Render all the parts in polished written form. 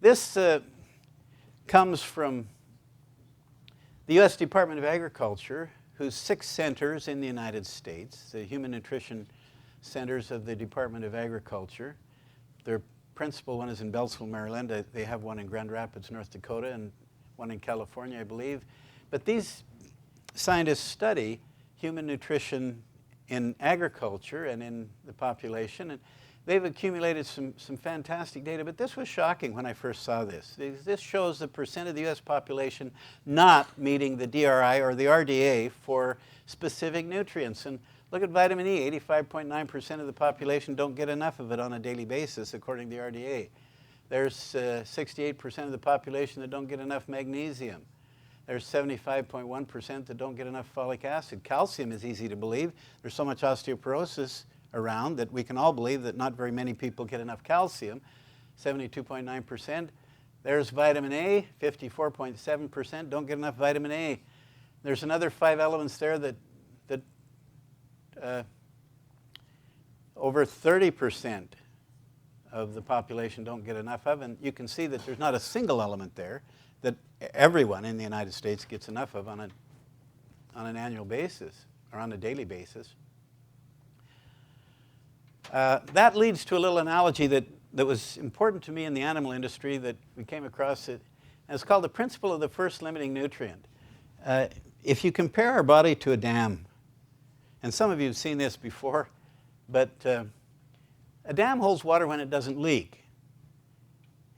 This comes from the U.S. Department of Agriculture, whose 6 centers in the United States, the Human Nutrition Centers of the Department of Agriculture. Their principal one is in Beltsville, Maryland. They have one in Grand Rapids, North Dakota, and one in California, I believe. But these scientists study human nutrition in agriculture and in the population, and they've accumulated some fantastic data. But this was shocking when I first saw this. This shows the percent of the U.S. population not meeting the DRI or the RDA for specific nutrients. And look at vitamin E. 85.9% of the population don't get enough of it on a daily basis, according to the RDA. There's 68% of the population that don't get enough magnesium. There's 75.1% that don't get enough folic acid. Calcium is easy to believe. There's so much osteoporosis around that we can all believe that not very many people get enough calcium, 72.9%. There's vitamin A, 54.7% don't get enough vitamin A. There's another 5 elements there that over 30% of the population don't get enough of, and you can see that there's not a single element there that everyone in the United States gets enough of on an annual basis or on a daily basis. That leads to a little analogy that was important to me in the animal industry that we came across it. And it's called the principle of the first limiting nutrient. If you compare our body to a dam, and some of you have seen this before, but a dam holds water when it doesn't leak.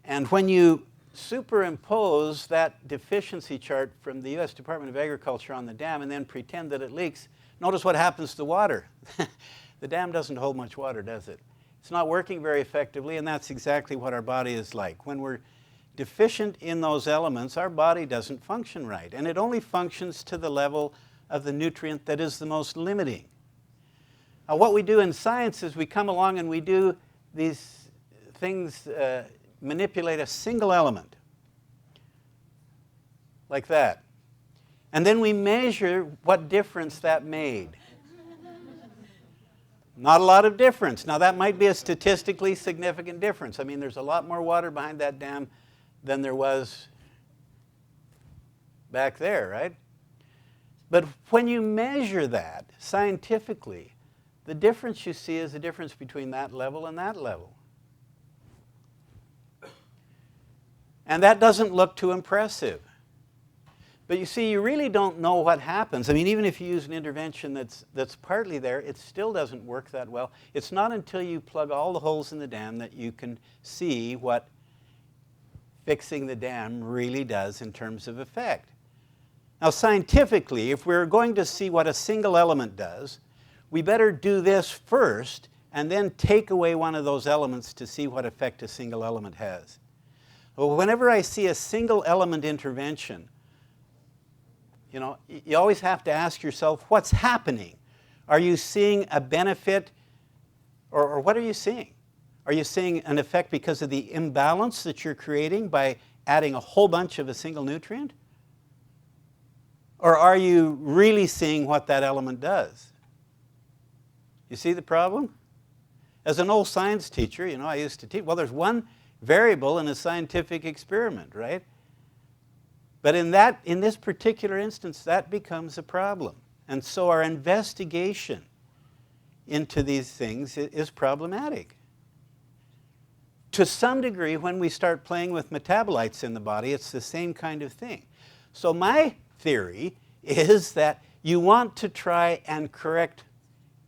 And when you superimpose that deficiency chart from the U.S. Department of Agriculture on the dam and then pretend that it leaks, notice what happens to the water. The dam doesn't hold much water, does it? It's not working very effectively, and that's exactly what our body is like. When we're deficient in those elements, our body doesn't function right, and it only functions to the level of the nutrient that is the most limiting. Now, what we do in science is we come along and we do these things, manipulate a single element, like that. And then we measure what difference that made. Not a lot of difference. Now, that might be a statistically significant difference. I mean, there's a lot more water behind that dam than there was back there, right? But when you measure that scientifically, the difference you see is the difference between that level and that level. And that doesn't look too impressive. But you see, you really don't know what happens. I mean, even if you use an intervention that's partly there, it still doesn't work that well. It's not until you plug all the holes in the dam that you can see what fixing the dam really does in terms of effect. Now, scientifically, if we're going to see what a single element does, we better do this first and then take away one of those elements to see what effect a single element has. Well, whenever I see a single element intervention, you know, you always have to ask yourself, what's happening? Are you seeing a benefit, or what are you seeing? Are you seeing an effect because of the imbalance that you're creating by adding a whole bunch of a single nutrient? Or are you really seeing what that element does? You see the problem? As an old science teacher, you know, I used to teach, well, there's one variable in a scientific experiment, right? But in this particular instance, that becomes a problem. And so our investigation into these things is problematic. To some degree, when we start playing with metabolites in the body, it's the same kind of thing. So my theory is that you want to try and correct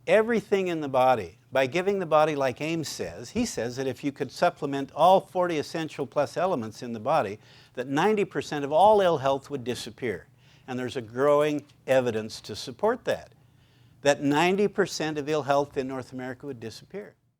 everything in the body by giving the body, like Ames says, he says that if you could supplement all 40 essential plus elements in the body, that 90% of all ill health would disappear. And there's a growing evidence to support that 90% of ill health in North America would disappear.